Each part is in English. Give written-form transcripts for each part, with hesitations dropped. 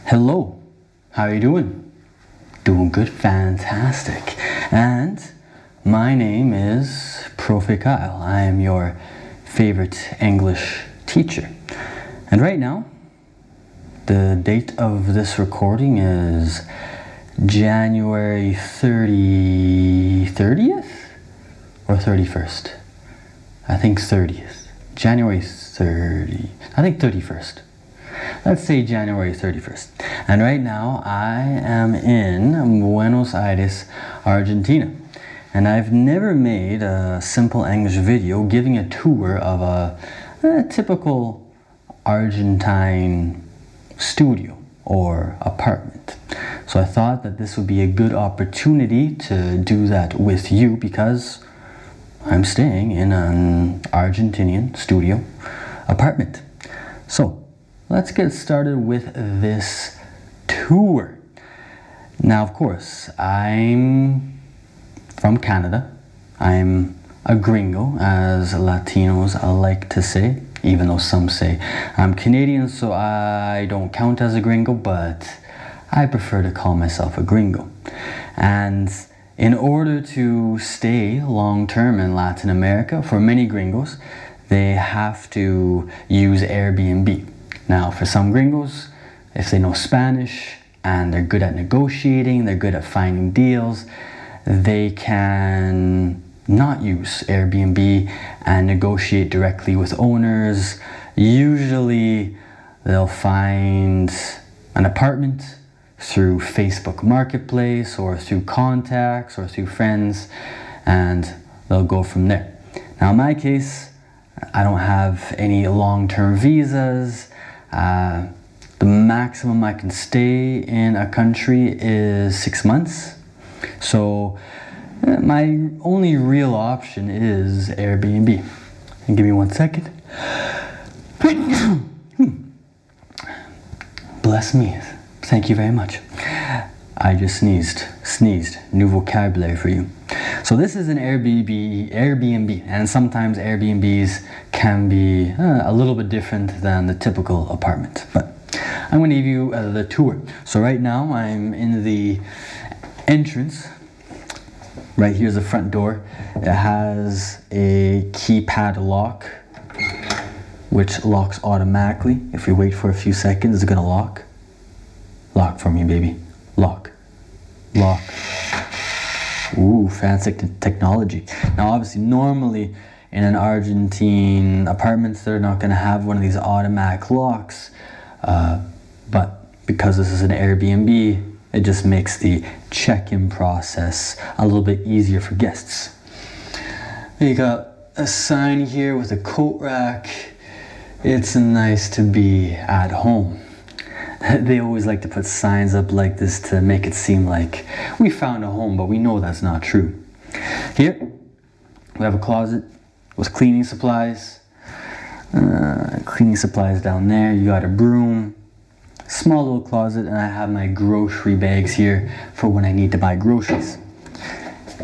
Hello, how are you doing? Doing good, fantastic. And my name is Profe Kyle. I am your favorite English teacher. And right now, the date of this recording is January 30th or 31st? I think 30th. January 30, I think 31st. Let's say January 31st. And right now I am in Buenos Aires, Argentina. And I've never made a simple English video giving a tour of a typical Argentine studio or apartment. So I thought that this would be a good opportunity to do that with you because I'm staying in an Argentinian studio apartment. So let's get started with this tour. Now, of course, I'm from Canada. I'm a gringo, as Latinos like to say, even though some say I'm Canadian, so I don't count as a gringo, but I prefer to call myself a gringo. And in order to stay long-term in Latin America, for many gringos, they have to use Airbnb. Now, for some gringos, if they know Spanish and they're good at negotiating, they're good at finding deals, they can not use Airbnb and negotiate directly with owners. Usually, they'll find an apartment through Facebook Marketplace or through contacts or through friends, and they'll go from there. Now, in my case, I don't have any long-term visas. The maximum I can stay in a country is 6 months. So my only real option is Airbnb. And give me 1 second. Bless me. Thank you very much. I just sneezed. New vocabulary for you. So this is an Airbnb, and sometimes Airbnbs can be a little bit different than the typical apartment. But I'm going to give you the tour. So right now I'm in the entrance. Right here's the front door. It has a keypad lock, which locks automatically. If we wait for a few seconds, it's going to lock. Lock for me, baby. Lock. Lock. Ooh, fancy technology. Now, obviously, normally in an Argentine apartment, they're not going to have one of these automatic locks. But because this is an Airbnb, it just makes the check-in process a little bit easier for guests. You got a sign here with a coat rack. It's nice to be at home. They always like to put signs up like this to make it seem like we found a home, but we know that's not true. Here, we have a closet with cleaning supplies. Cleaning supplies down there. You got a broom, small little closet, and I have my grocery bags here for when I need to buy groceries.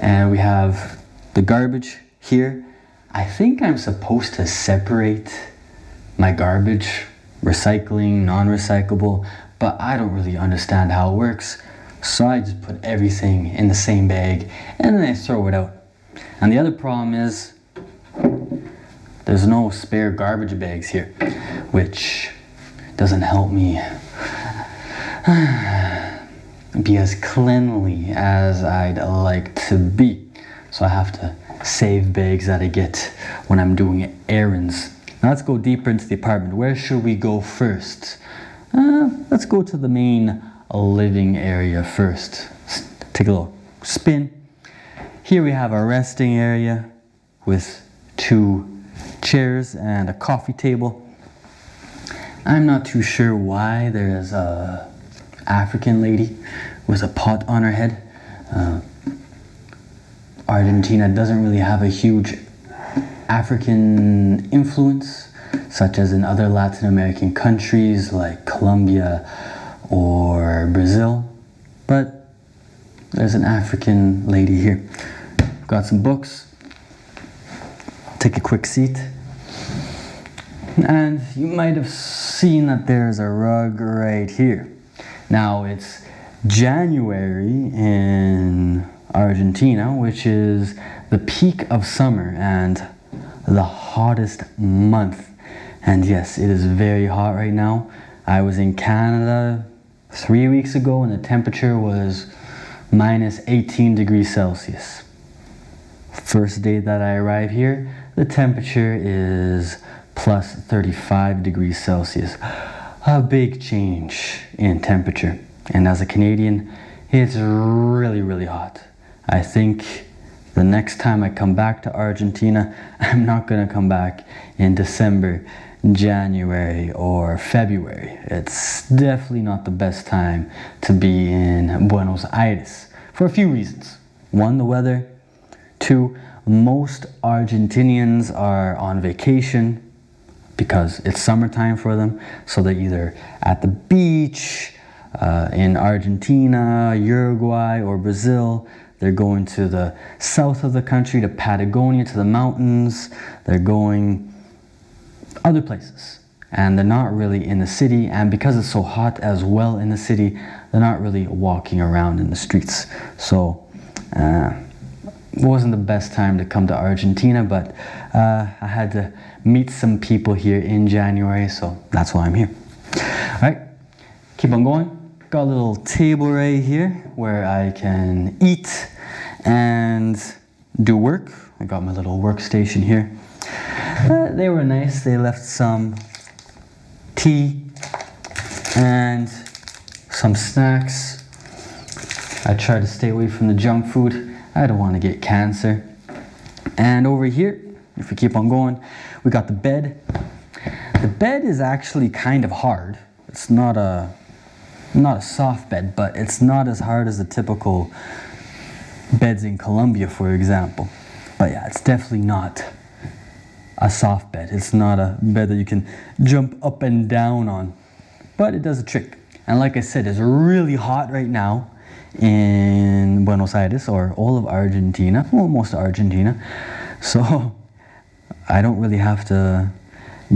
And we have the garbage here. I think I'm supposed to separate my garbage, recycling, non-recyclable, but I don't really understand how it works. So I just put everything in the same bag and then I throw it out. And the other problem is there's no spare garbage bags here, which doesn't help me be as cleanly as I'd like to be. So I have to save bags that I get when I'm doing errands. Now let's go deeper into the apartment. Where should we go first? Let's go to the main living area first. Take a little spin. Here we have a resting area with 2 chairs and a coffee table. I'm not too sure why there's a African lady with a pot on her head. Argentina doesn't really have a huge African influence, such as in other Latin American countries like Colombia or Brazil, but there's an African lady here. Got some books. Take a quick seat. And you might have seen that there's a rug right here. Now it's January in Argentina, which is the peak of summer and the hottest month. And yes, it is very hot right now. I was in Canada 3 weeks ago and the temperature was minus 18 degrees Celsius. First day that I arrived here, the temperature is plus 35 degrees Celsius. A big change in temperature. And as a Canadian, it's really, really hot. I think the next time I come back to Argentina, I'm not gonna come back in December, January, or February. It's definitely not the best time to be in Buenos Aires for a few reasons. One, the weather. Two, most Argentinians are on vacation because it's summertime for them. So they're either at the beach, in Argentina, Uruguay, or Brazil. They're going to the south of the country, to Patagonia, to the mountains. They're going other places. And they're not really in the city. And because it's so hot as well in the city, they're not really walking around in the streets. So it wasn't the best time to come to Argentina, but I had to meet some people here in January, so that's why I'm here. All right, keep on going. Got a little table right here where I can eat and do work. I got my little workstation here. They were nice. They left some tea and some snacks. I try to stay away from the junk food. I don't want to get cancer. And over here, if we keep on going, we got the bed. The bed is actually kind of hard. It's not a soft bed, but it's not as hard as the typical beds in Colombia, for example. But yeah, it's definitely not a soft bed. It's not a bed that you can jump up and down on, but it does a trick. And like I said, it's really hot right now in Buenos Aires, or all of Argentina, well, most of Argentina. So I don't really have to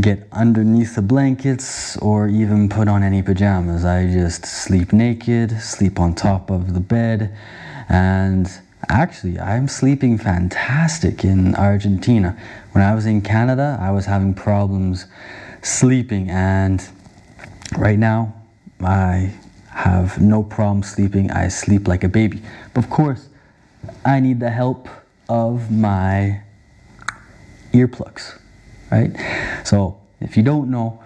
get underneath the blankets or even put on any pajamas. I just sleep naked, sleep on top of the bed, and actually I'm sleeping fantastic in Argentina. When I was in Canada, I was having problems sleeping, and right now I have no problem sleeping. I sleep like a baby. But of course, I need the help of my earplugs, right? So if you don't know,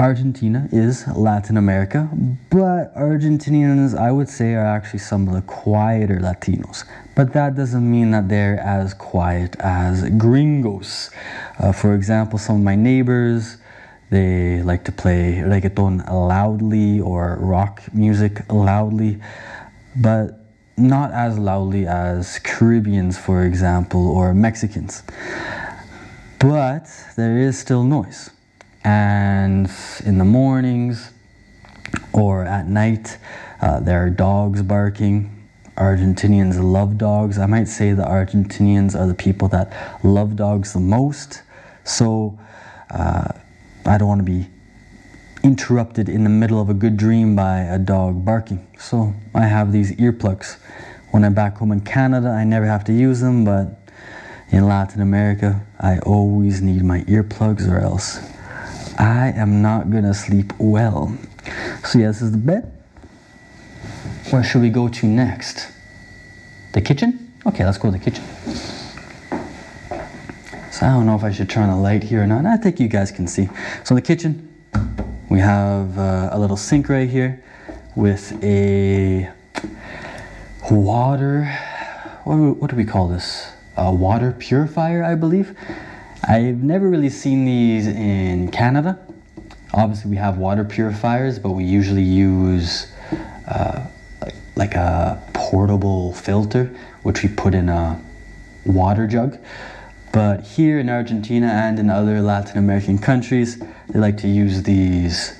Argentina is Latin America, but Argentinians, I would say, are actually some of the quieter Latinos. But that doesn't mean that they're as quiet as gringos. For example, some of my neighbors, they like to play reggaeton loudly or rock music loudly, but not as loudly as Caribbeans, for example, or Mexicans. But there is still noise. And in the mornings or at night, there are dogs barking. Argentinians love dogs. I might say the Argentinians are the people that love dogs the most. So I don't want to be interrupted in the middle of a good dream by a dog barking. So I have these earplugs. When I'm back home in Canada, I never have to use them, but in Latin America, I always need my earplugs or else I am not gonna sleep well. So yeah, this is the bed. Where should we go to next? The kitchen? Okay, let's go to the kitchen. So I don't know if I should turn the light here or not. I think you guys can see. So in the kitchen, we have a little sink right here with a water, what do we call this? A water purifier, I believe. I've never really seen these in Canada. Obviously we have water purifiers, but we usually use like a portable filter, which we put in a water jug. But here in Argentina and in other Latin American countries, they like to use these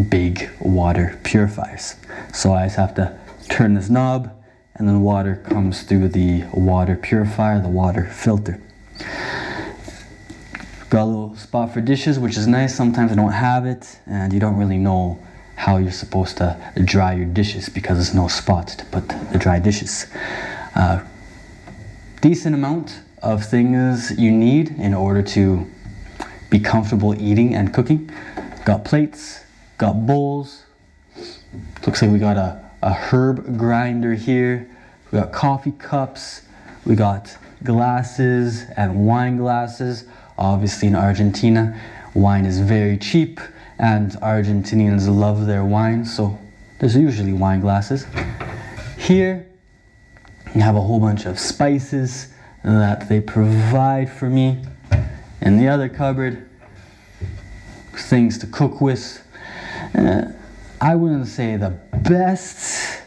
big water purifiers. So I just have to turn this knob, and then water comes through the water purifier, the water filter. Got a little spot for dishes, which is nice. Sometimes I don't have it, and you don't really know how you're supposed to dry your dishes because there's no spot to put the dry dishes. Decent amount of things you need in order to be comfortable eating and cooking. Got plates, got bowls. Looks like we got a herb grinder here. We got coffee cups. We got glasses and wine glasses. Obviously in Argentina, wine is very cheap and Argentinians love their wine, so there's usually wine glasses. Here, you have a whole bunch of spices that they provide for me. In the other cupboard, things to cook with. I wouldn't say the best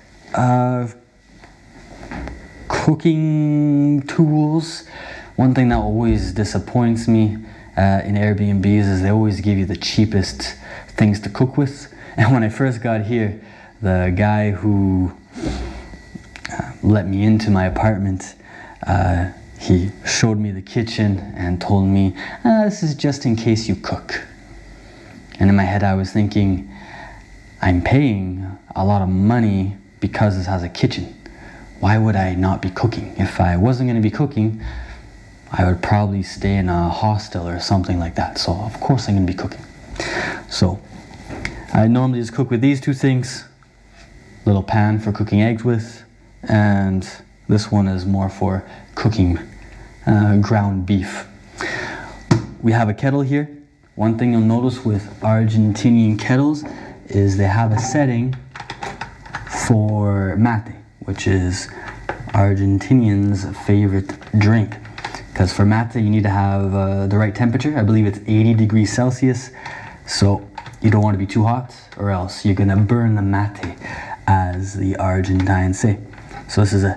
cooking tools. One thing that always disappoints me in Airbnbs is they always give you the cheapest things to cook with. And when I first got here, the guy who let me into my apartment, he showed me the kitchen and told me, this is just in case you cook. And in my head I was thinking, I'm paying a lot of money because this has a kitchen. Why would I not be cooking? If I wasn't going to be cooking, I would probably stay in a hostel or something like that. So of course I'm going to be cooking. So I normally just cook with these two things. Little pan for cooking eggs with, and this one is more for cooking ground beef. We have a kettle here. One thing you'll notice with Argentinian kettles is they have a setting for mate, which is Argentinians' favorite drink. Because for mate you need to have the right temperature. I believe it's 80 degrees Celsius. So you don't want to be too hot or else you're gonna burn the mate, as the Argentines say. So this is a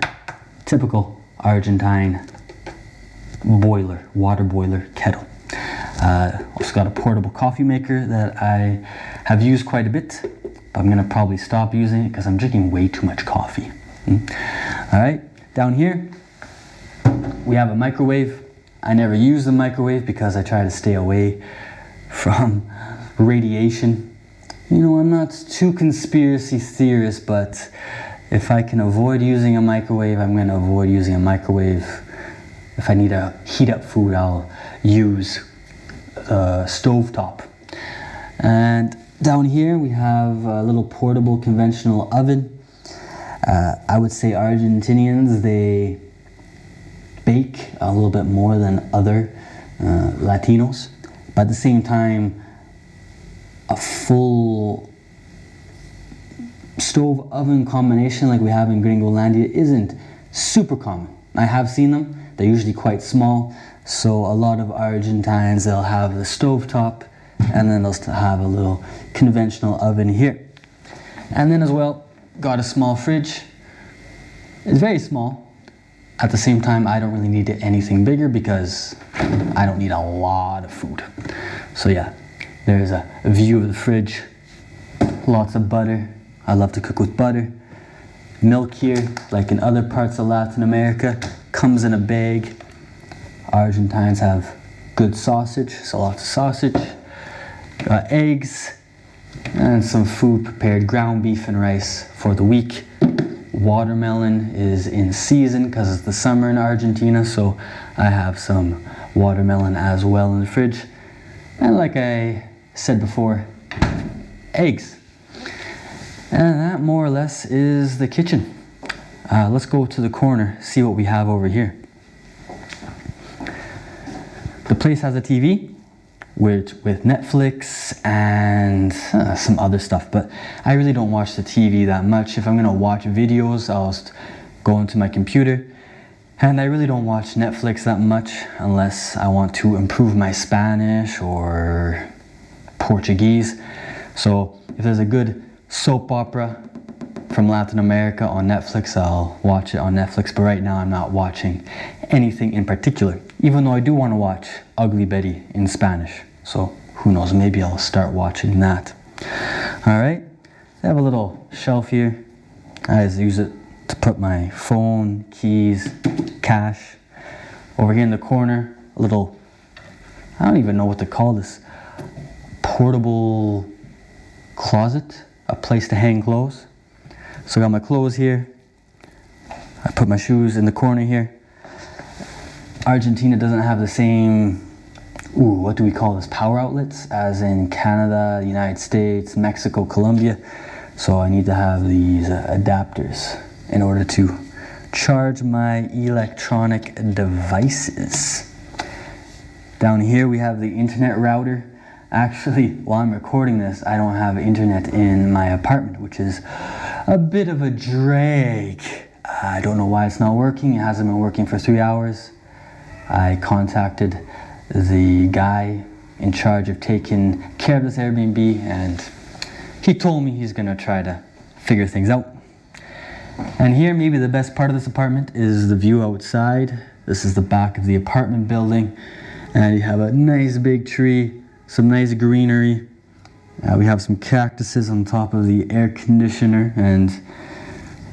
typical Argentine boiler, water boiler kettle. Also got a portable coffee maker that I have used quite a bit, but I'm gonna probably stop using it because I'm drinking way too much coffee. All right, down here we have a microwave. I never use the microwave because I try to stay away from radiation. You know, I'm not too conspiracy theorist, but if I can avoid using a microwave, I'm going to avoid using a microwave. If I need to heat up food, I'll use a stovetop. And down here we have a little portable conventional oven. I would say Argentinians, they bake a little bit more than other Latinos, but at the same time, a full stove oven combination like we have in Gringolandia isn't super common. I have seen them. They're usually quite small, so a lot of Argentines, they'll have the stovetop and then they'll have a little conventional oven here. And then as well, got a small fridge. It's very small. At the same time, I don't really need anything bigger because I don't need a lot of food. So yeah, there's a view of the fridge. Lots of butter. I love to cook with butter. Milk here, like in other parts of Latin America, comes in a bag. Argentines have good sausage, so lots of sausage. Got eggs and some food prepared, ground beef and rice for the week. Watermelon is in season because it's the summer in Argentina, so I have some watermelon as well in the fridge. And like I said before, eggs. And that more or less is the kitchen. Let's go to the corner, see what we have over here. The place has a TV with Netflix and some other stuff, but I really don't watch the TV that much. If I'm gonna watch videos, I'll just go into my computer, and I really don't watch Netflix that much unless I want to improve my Spanish or Portuguese. So if there's a good soap opera from Latin America on Netflix, I'll watch it on Netflix, but right now I'm not watching anything in particular, even though I do want to watch Ugly Betty in Spanish. So who knows, maybe I'll start watching that. All right, I have a little shelf here. I just use it to put my phone, keys, cash. Over here in the corner, a little, I don't even know what to call this, portable closet. a place to hang clothes. So I got my clothes here. I put my shoes in the corner here. Argentina doesn't have the same, what do we call this, power outlets as in Canada, the United States, Mexico, Colombia. So I need to have these adapters in order to charge my electronic devices. Down here we have the internet router. Actually, while I'm recording this, I don't have internet in my apartment, which is a bit of a drag. I don't know why it's not working. It hasn't been working for 3 hours. I contacted the guy in charge of taking care of this Airbnb, and he told me he's gonna try to figure things out. And here, maybe the best part of this apartment is the view outside. This is the back of the apartment building, and you have a nice big tree, some nice greenery. We have some cactuses on top of the air conditioner, and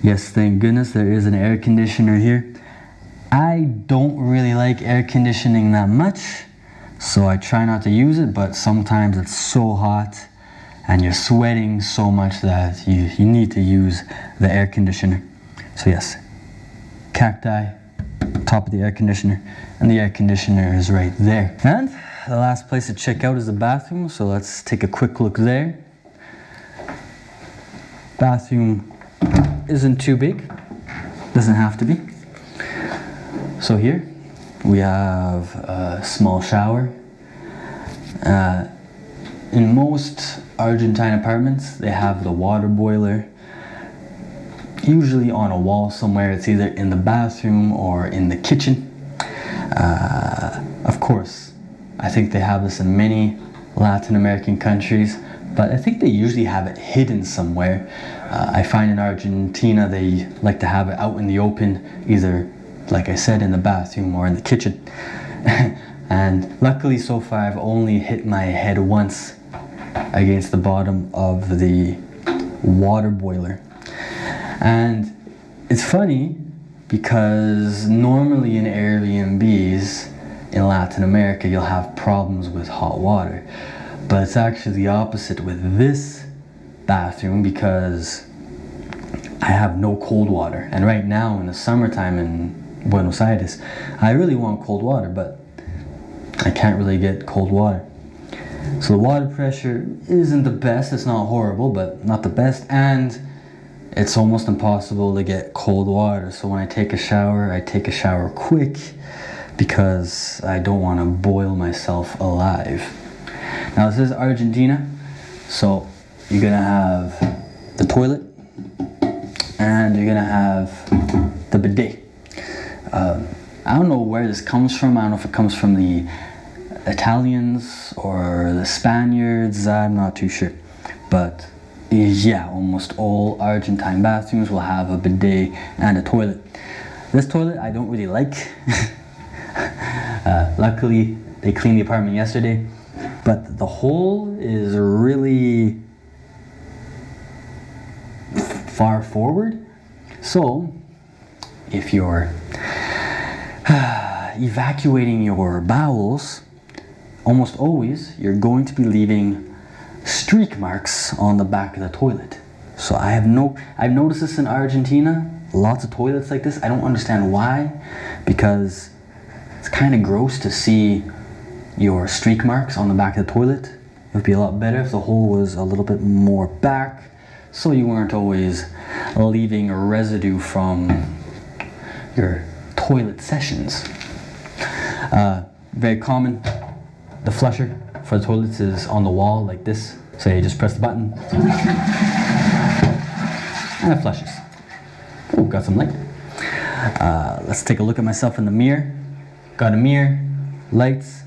yes, thank goodness there is an air conditioner here. I don't really like air conditioning that much, so I try not to use it, but sometimes it's so hot and you're sweating so much that you need to use the air conditioner. So yes, cacti, top of the air conditioner, and the air conditioner is right there. And the last place to check out is the bathroom, so let's take a quick look there. Bathroom isn't too big, doesn't have to be. So here we have a small shower. In most Argentine apartments, they have the water boiler, usually on a wall somewhere. It's either in the bathroom or in the kitchen. Of course, I think they have this in many Latin American countries, but I think they usually have it hidden somewhere. I find in Argentina they like to have it out in the open, either, like I said, in the bathroom or in the kitchen. And luckily so far I've only hit my head once against the bottom of the water boiler. And it's funny because normally in Airbnbs in Latin America you'll have problems with hot water, but it's actually the opposite with this bathroom because I have no cold water. And right now in the summertime in Buenos Aires, I really want cold water, but I can't really get cold water. So the water pressure isn't the best. It's not horrible, but not the best. And it's almost impossible to get cold water. So when I take a shower quick because I don't want to boil myself alive. Now this is Argentina, so you're gonna have the toilet and you're gonna have the bidet. I don't know where this comes from. I don't know if it comes from the Italians or the Spaniards. I'm not too sure. But yeah, almost all Argentine bathrooms will have a bidet and a toilet. This toilet I don't really like. Luckily, they cleaned the apartment yesterday. But the hole is really far forward. So if you're evacuating your bowels, almost always you're going to be leaving streak marks on the back of the toilet. So I've noticed this in Argentina, lots of toilets like this. I don't understand why, because it's kind of gross to see your streak marks on the back of the toilet. It would be a lot better if the hole was a little bit more back, so you weren't always leaving a residue from your toilet sessions. Very common. The flusher for the toilets is on the wall like this. So you just press the button and it flushes. Oh, got some light. Let's take a look at myself in the mirror. Got a mirror, lights,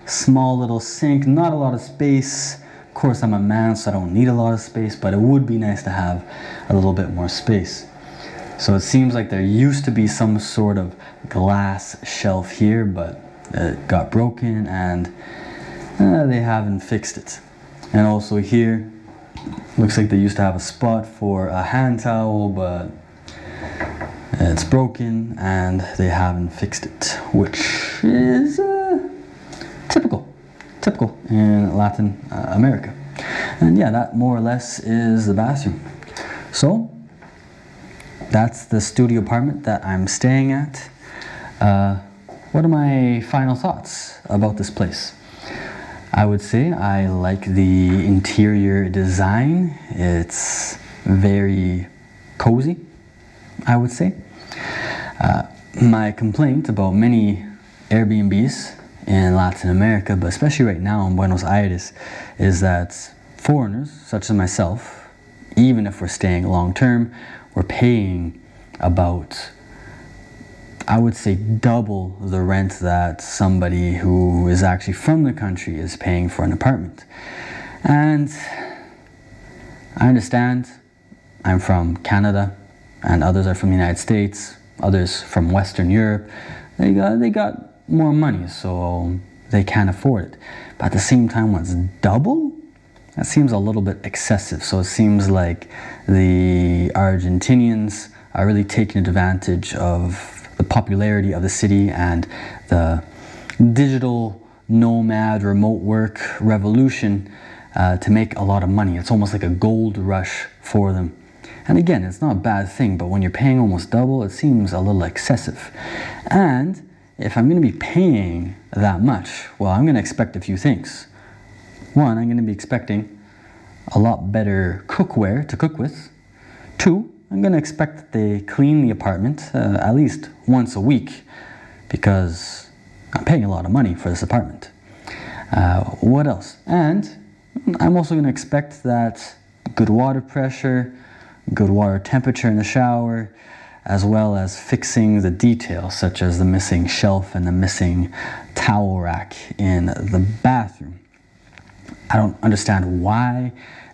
small little sink, not a lot of space. Of course, I'm a man, so I don't need a lot of space, but it would be nice to have a little bit more space. So it seems like there used to be some sort of glass shelf here, but it got broken and they haven't fixed it. And also here, looks like they used to have a spot for a hand towel, but it's broken and they haven't fixed it, which is typical in Latin America. And yeah, that more or less is the bathroom. So that's the studio apartment that I'm staying at. What are my final thoughts about this place? I would say I like the interior design. It's very cozy, I would say. My complaint about many Airbnbs in Latin America, but especially right now in Buenos Aires, is that foreigners, such as myself, even if we're staying long term, we're paying about, I would say, double the rent that somebody who is actually from the country is paying for an apartment. And I understand, I'm from Canada, and others are from the United States, others from Western Europe. They got more money, so they can't afford it. But at the same time, when it's double, that seems a little bit excessive. So it seems like the Argentinians are really taking advantage of the popularity of the city and the digital nomad remote work revolution to make a lot of money. It's almost like a gold rush for them. And again, it's not a bad thing, but when you're paying almost double, it seems a little excessive. And if I'm going to be paying that much, well, I'm going to expect a few things. One, I'm going to be expecting a lot better cookware to cook with. Two, I'm going to expect that they clean the apartment at least once a week, because I'm paying a lot of money for this apartment. What else? And I'm also going to expect that good water pressure, good water temperature in the shower, as well as fixing the details such as the missing shelf and the missing towel rack in the bathroom. I don't understand why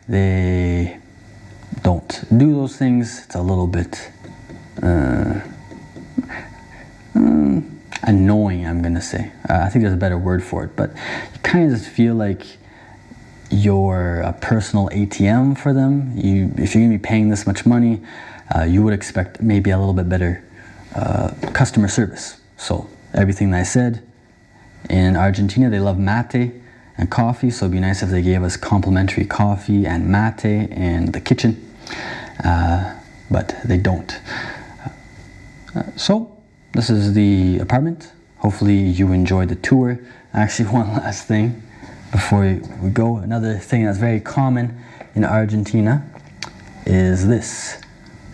they don't do those things. It's a little bit annoying, I'm gonna say. I think there's a better word for it, but you kind of just feel like you're a personal ATM for them. If you're gonna be paying this much money, you would expect maybe a little bit better customer service. So everything that I said, in Argentina they love mate and coffee, so it'd be nice if they gave us complimentary coffee and mate in the kitchen, but they don't. So this is the apartment. Hopefully you enjoyed the tour. Actually, one last thing before we go. Another thing that's very common in Argentina is this.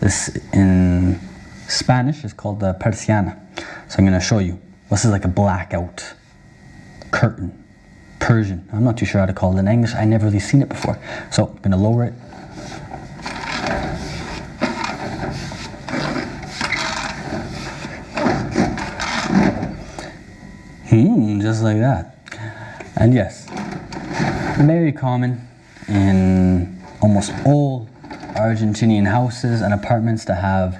This in Spanish is called the persiana. So I'm going to show you. This is like a blackout curtain. Persian. I'm not too sure how to call it in English. I never really seen it before. So I'm going to lower it. Just like that. And yes, very common in almost all Argentinian houses and apartments to have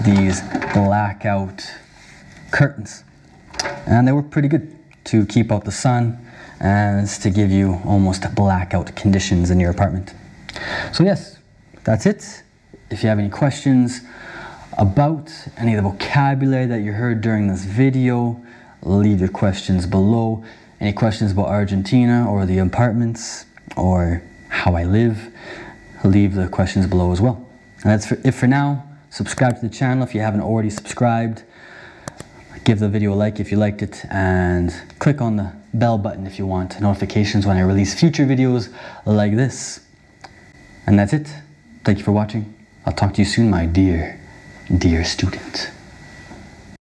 these blackout curtains. And they work pretty good to keep out the sun and to give you almost blackout conditions in your apartment. So yes, that's it. If you have any questions about any of the vocabulary that you heard during this video, leave your questions below. Any questions about Argentina or the apartments or how I live, leave the questions below as well. And that's it for now. Subscribe to the channel if you haven't already subscribed. Give the video a like if you liked it, and click on the bell button if you want notifications when I release future videos like this. And that's it. Thank you for watching. I'll talk to you soon, my dear student.